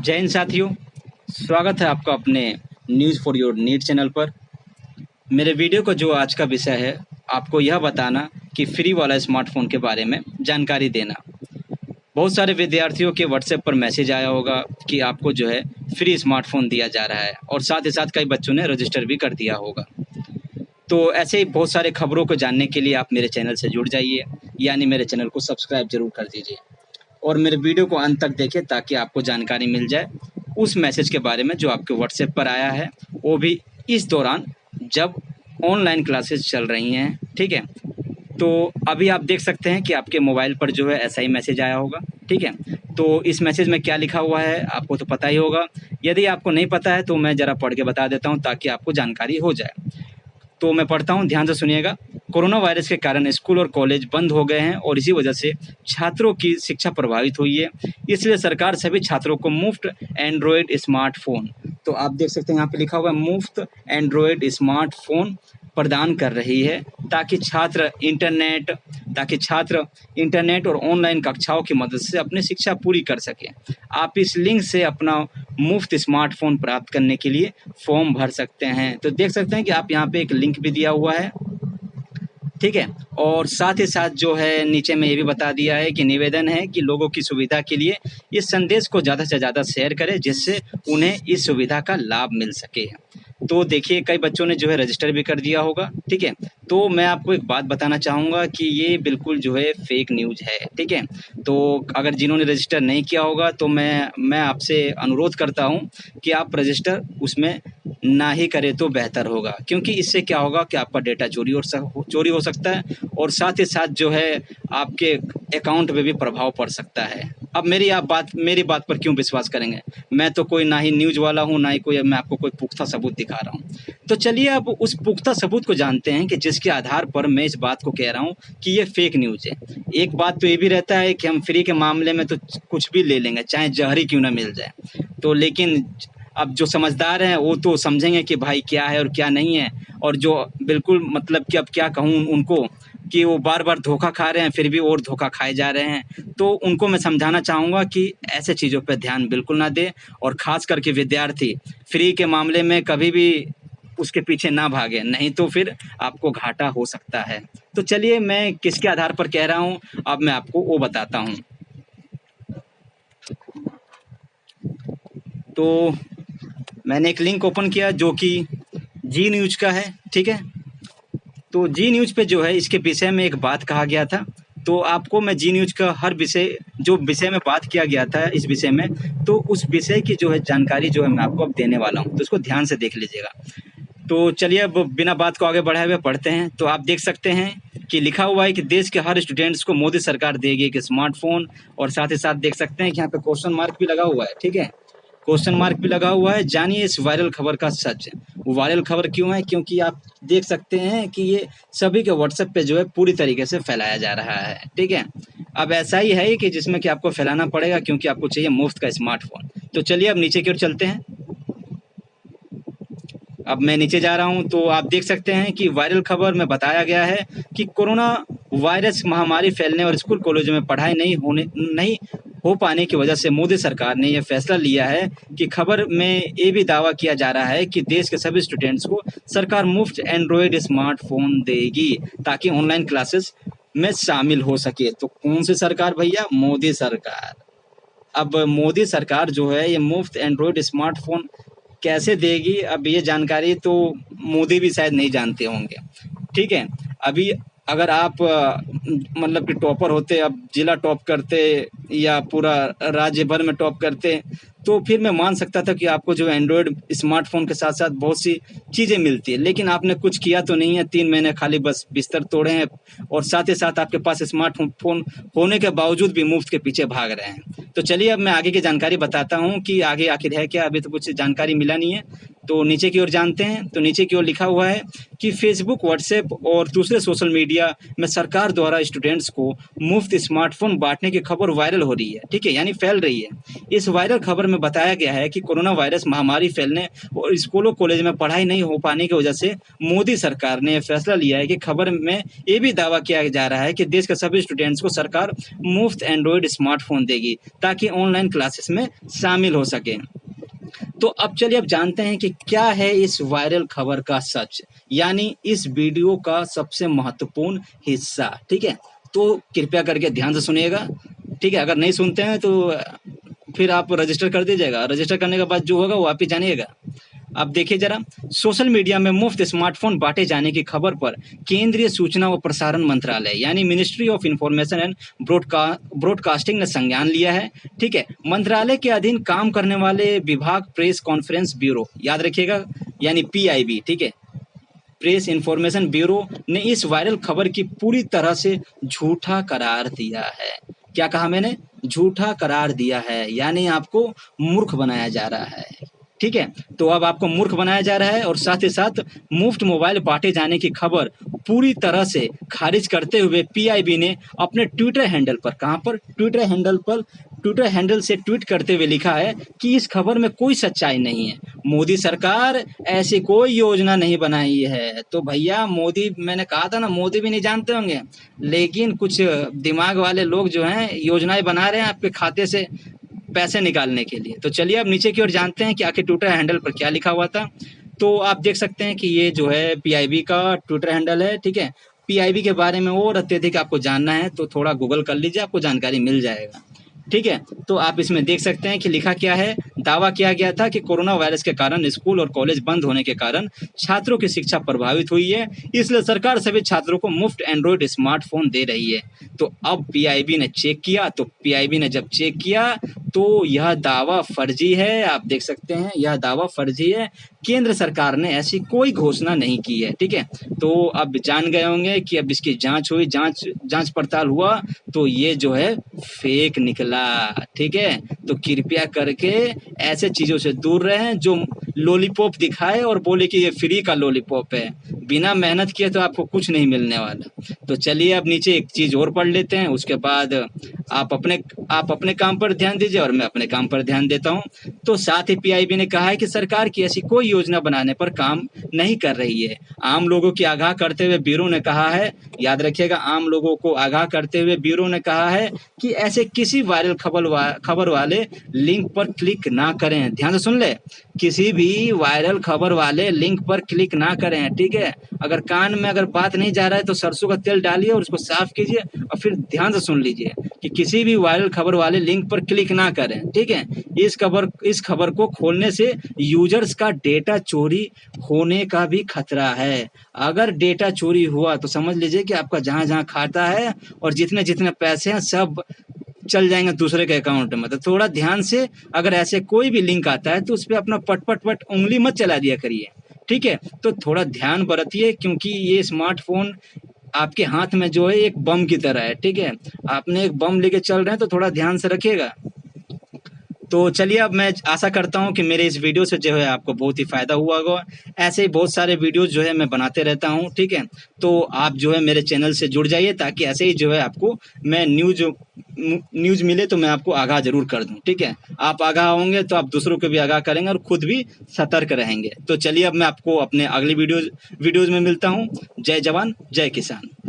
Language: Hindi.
जय हिंद साथियों, स्वागत है आपका अपने news for your need channel पर। मेरे वीडियो का जो आज का विषय है, आपको यह बताना कि फ्री वाला स्मार्टफ़ोन के बारे में जानकारी देना। बहुत सारे विद्यार्थियों के व्हाट्सएप पर मैसेज आया होगा कि आपको जो है फ्री स्मार्टफ़ोन दिया जा रहा है और साथ ही साथ कई बच्चों ने रजिस्टर भी कर दिया होगा। तो ऐसे ही बहुत सारे खबरों को जानने के लिए आप मेरे चैनल से जुड़ जाइए, यानी मेरे चैनल को सब्सक्राइब ज़रूर कर दीजिए और मेरे वीडियो को अंत तक देखें ताकि आपको जानकारी मिल जाए उस मैसेज के बारे में जो आपके व्हाट्सएप पर आया है, वो भी इस दौरान जब ऑनलाइन क्लासेस चल रही हैं। ठीक है, तो अभी आप देख सकते हैं कि आपके मोबाइल पर जो है ऐसा ही मैसेज आया होगा। ठीक है, तो इस मैसेज में क्या लिखा हुआ है आपको तो पता ही होगा। यदि आपको नहीं पता है तो मैं ज़रा पढ़ के बता देता हूँ ताकि आपको जानकारी हो जाए। तो मैं पढ़ता हूँ, ध्यान से सुनिएगा। कोरोना वायरस के कारण स्कूल और कॉलेज बंद हो गए हैं और इसी वजह से छात्रों की शिक्षा प्रभावित हुई है। इसलिए सरकार सभी छात्रों को मुफ्त एंड्रॉयड स्मार्टफोन, तो आप देख सकते हैं यहाँ पे लिखा हुआ है मुफ्त एंड्रॉयड स्मार्टफोन प्रदान कर रही है ताकि छात्र इंटरनेट और ऑनलाइन कक्षाओं की मदद से अपनी शिक्षा पूरी कर सकें। आप इस लिंक से अपना मुफ्त स्मार्टफोन प्राप्त करने के लिए फॉर्म भर सकते हैं। तो देख सकते हैं कि आप यहाँ पे एक लिंक भी दिया हुआ है। ठीक है, और साथ ही साथ जो है नीचे में ये भी बता दिया है कि निवेदन है कि लोगों की सुविधा के लिए इस संदेश को ज़्यादा से ज़्यादा शेयर करें जिससे उन्हें इस सुविधा का लाभ मिल सके। तो देखिए कई बच्चों ने जो है रजिस्टर भी कर दिया होगा। ठीक है, तो मैं आपको एक बात बताना चाहूँगा कि ये बिल्कुल जो है फेक न्यूज़ है। ठीक है, तो अगर जिन्होंने रजिस्टर नहीं किया होगा तो मैं आपसे अनुरोध करता हूँ कि आप रजिस्टर उसमें ना ही करें तो बेहतर होगा, क्योंकि इससे क्या होगा कि आपका डेटा चोरी हो सकता है और साथ ही साथ जो है आपके अकाउंट पे भी प्रभाव पड़ सकता है। अब मेरी बात पर क्यों विश्वास करेंगे? मैं तो कोई ना ही न्यूज़ वाला हूँ, ना ही कोई मैं आपको कोई पुख्ता सबूत दिखा रहा हूँ। तो चलिए अब उस पुख्ता सबूत को जानते हैं कि जिसके आधार पर मैं इस बात को कह रहा हूँ कि ये फेक न्यूज़ है। एक बात तो ये भी रहता है कि हम फ्री के मामले में तो कुछ भी ले लेंगे, चाहे जहर ही क्यों ना मिल जाए। तो लेकिन अब जो समझदार हैं वो तो समझेंगे कि भाई क्या है और क्या नहीं है, और जो बिल्कुल मतलब कि अब क्या कहूँ उनको कि वो बार-बार धोखा खा रहे हैं फिर भी और धोखा खाए जा रहे हैं। तो उनको मैं समझाना चाहूँगा कि ऐसे चीज़ों पे ध्यान बिल्कुल ना दें और ख़ास करके विद्यार्थी फ्री के मामले में कभी भी उसके पीछे ना भागें, नहीं तो फिर आपको घाटा हो सकता है। तो चलिए मैं किसके आधार पर कह रहा हूँ अब मैं आपको वो बताता हूँ। तो मैंने एक लिंक ओपन किया जो कि जी न्यूज़ का है। ठीक है, तो जी न्यूज़ पे जो है इसके विषय में एक बात कहा गया था। तो आपको मैं जी न्यूज़ का हर विषय जो विषय में बात किया गया था इस विषय में, तो उस विषय की जो है जानकारी जो है मैं आपको अब देने वाला हूँ, तो इसको ध्यान से देख लीजिएगा। तो चलिए अब बिना बात को आगे बढ़ाए हुए पढ़ते हैं। तो आप देख सकते हैं कि लिखा हुआ है कि देश के हर स्टूडेंट्स को मोदी सरकार देगी एक स्मार्टफोन, और साथ ही साथ देख सकते हैं कि यहाँ पे क्वेश्चन मार्क भी लगा हुआ है। ठीक है, क्वेश्चन मार्क भी लगा हुआ है। जानिए इस वायरल खबर का सच। वो वायरल खबर क्यों है? क्योंकि आप देख सकते हैं कि ये सभी के व्हाट्सएप पे जो है पूरी तरीके से फैलाया जा रहा है। ठीक है, अब ऐसा ही है कि जिसमें कि आपको फैलाना पड़ेगा क्योंकि आपको चाहिए मुफ्त का स्मार्टफोन। तो चलिए अब नीचे की ओर चलते हैं। अब मैं नीचे जा रहा हूं तो आप देख सकते हैं कि वायरल खबर में बताया गया है कि कोरोना वायरस महामारी फैलने और स्कूल कॉलेजों में पढ़ाई नहीं हो पाने की वजह से मोदी सरकार ने यह फैसला लिया है कि खबर में ये भी दावा किया जा रहा है कि देश के सभी स्टूडेंट्स को सरकार मुफ्त एंड्रॉयड स्मार्टफोन देगी ताकि ऑनलाइन क्लासेस में शामिल हो सके। तो कौन सी सरकार भैया? मोदी सरकार। अब मोदी सरकार जो है ये मुफ्त एंड्रॉयड स्मार्टफोन कैसे देगी, अब ये जानकारी तो मोदी भी शायद नहीं जानते होंगे। ठीक है, अभी अगर आप मतलब कि टॉपर होते, अब जिला टॉप करते या पूरा राज्य भर में टॉप करते, तो फिर मैं मान सकता था कि आपको जो एंड्रॉयड स्मार्टफोन के साथ साथ बहुत सी चीज़ें मिलती है, लेकिन आपने कुछ किया तो नहीं है। 3 महीने खाली बस बिस्तर तोड़े हैं और साथ ही साथ आपके पास स्मार्टफोन होने के बावजूद भी मुफ्त के पीछे भाग रहे हैं। तो चलिए अब मैं आगे की जानकारी बताता हूँ कि आगे आखिर है क्या। अभी तो कुछ जानकारी मिला नहीं है, तो नीचे की ओर जानते हैं, तो नीचे की ओर लिखा हुआ है कि फेसबुक, व्हाट्सएप और दूसरे सोशल मीडिया में सरकार द्वारा स्टूडेंट्स को मुफ्त स्मार्टफोन बांटने की खबर वायरल हो रही है, ठीक है, यानी फैल रही है। इस वायरल खबर में बताया गया है कि कोरोना वायरस महामारी फैलने और स्कूलों कॉलेज में पढ़ाई नहीं हो पाने की वजह से मोदी सरकार ने फैसला लिया है कि खबर में ये भी दावा किया जा रहा है कि देश के सभी स्टूडेंट्स को सरकार मुफ्त एंड्रॉयड स्मार्टफोन देगी ताकि ऑनलाइन क्लासेस में शामिल हो सके। तो अब चलिए अब जानते हैं कि क्या है इस वायरल खबर का सच, यानी इस वीडियो का सबसे महत्वपूर्ण हिस्सा, ठीक है। तो कृपया करके ध्यान से सुनिएगा, ठीक है। अगर नहीं सुनते हैं तो फिर आप रजिस्टर कर दीजिएगा, रजिस्टर करने के बाद जो होगा वो आप ही जानिएगा। अब देखिए जरा, सोशल मीडिया में मुफ्त स्मार्टफोन बांटे जाने की खबर पर केंद्रीय सूचना व प्रसारण मंत्रालय यानी ministry of information and broadcasting ने संज्ञान लिया है, ठीक है। मंत्रालय के अधीन काम करने वाले विभाग प्रेस कॉन्फ्रेंस ब्यूरो, याद रखिएगा, यानी PIB, ठीक है, प्रेस इंफॉर्मेशन ब्यूरो ने इस वायरल खबर की पूरी तरह से झूठा करार दिया है। क्या कहा मैंने? झूठा करार दिया है, यानी आपको मूर्ख बनाया जा रहा है, ठीक है। तो अब आपको मूर्ख बनाया जा रहा है और साथ ही साथ मुफ्त मोबाइल बांटे जाने की खबर पूरी तरह से खारिज करते हुए PIB ने अपने ट्विटर हैंडल पर, कहां पर? ट्विटर हैंडल से ट्वीट करते हुए लिखा है कि इस खबर में कोई सच्चाई नहीं है, मोदी सरकार ऐसी कोई योजना नहीं बनाई है। तो भैया मोदी, मैंने कहा था ना, मोदी भी नहीं जानते होंगे, लेकिन कुछ दिमाग वाले लोग जो हैं योजनाएं बना रहे हैं आपके खाते से पैसे निकालने के लिए। तो चलिए अब नीचे की ओर जानते हैं कि आखिर ट्विटर हैंडल पर क्या लिखा हुआ था। तो आप देख सकते हैं कि ये जो है PIB का ट्विटर हैंडल है, ठीक है। PIB के बारे में और अत्यधिक आपको जानना है तो थोड़ा गूगल कर लीजिए, आपको जानकारी मिल जाएगा, ठीक है। तो आप इसमें देख सकते हैं कि लिखा क्या है। दावा किया गया था कि कोरोना वायरस के कारण स्कूल और कॉलेज बंद होने के कारण छात्रों की शिक्षा प्रभावित हुई है, इसलिए सरकार सभी छात्रों को मुफ्त एंड्रॉयड स्मार्टफोन दे रही है। तो अब PIB ने चेक किया, तो PIB ने जब चेक किया तो यह दावा फर्जी है। आप देख सकते हैं यह दावा फर्जी है, केंद्र सरकार ने ऐसी कोई घोषणा नहीं की है, ठीक है। तो अब जान गए होंगे कि अब इसकी जांच हुई, जांच पड़ताल हुआ तो ये जो है फेक निकला, ठीक है। तो कृपया करके ऐसे चीजों से दूर रहें जो लॉलीपॉप दिखाए और बोले कि ये फ्री का लॉलीपॉप है, बिना मेहनत किए तो आपको कुछ नहीं मिलने वाला। तो चलिए अब नीचे एक चीज और पढ़ लेते हैं, उसके बाद आप अपने काम पर ध्यान दीजिए और मैं अपने काम पर ध्यान देता हूं। तो साथ ही PIB ने कहा है कि सरकार की ऐसी कोई योजना बनाने पर काम नहीं कर रही है। आम लोगों की आगाह करते हुए ब्यूरो ने कहा है, याद रखिएगा, आम लोगों को आगाह करते हुए ब्यूरो ने कहा है कि ऐसे किसी वायरल खबर वाले लिंक पर क्लिक ना करें। ध्यान से सुन ले, किसी भी वायरल खबर वाले लिंक पर क्लिक ना करें, ठीक है। अगर कान में अगर बात नहीं जा रहा है तो सरसों का तेल डालिए और उसको साफ कीजिए और फिर ध्यान से सुन लीजिए कि किसी भी वायरल खबर वाले लिंक पर क्लिक ना करें, ठीक है। इस खबर को खोलने से यूजर्स का डेटा चोरी होने का भी खतरा है। अगर डेटा चोरी हुआ तो समझ लीजिए कि आपका जहां जहां खाता है और जितने जितने पैसे हैं सब चल जाएंगे दूसरे के अकाउंट में। तो थोड़ा ध्यान से, अगर ऐसे कोई भी लिंक आता है तो उस पर अपना पट उंगली मत चला दिया करिए, ठीक है। तो थोड़ा ध्यान बरतिए क्योंकि ये स्मार्टफोन आपके हाथ में जो है एक बम की तरह है, ठीक है। आपने एक बम लेके चल रहे हैं तो थोड़ा ध्यान से रखिएगा। तो चलिए अब मैं आशा करता हूं कि मेरे इस वीडियो से जो है आपको बहुत ही फायदा हुआ होगा। ऐसे ही बहुत सारे वीडियोस जो है मैं बनाते रहता हूं, ठीक है। तो आप जो है मेरे चैनल से जुड़ जाइए ताकि ऐसे ही जो है आपको मैं न्यूज मिले तो मैं आपको आगाह जरूर कर दूं, ठीक है। आप आगाह होंगे तो आप दूसरों को भी आगाह करेंगे और खुद भी सतर्क रहेंगे। तो चलिए अब मैं आपको अपने अगली वीडियोज में मिलता हूँ। जय जवान जय किसान।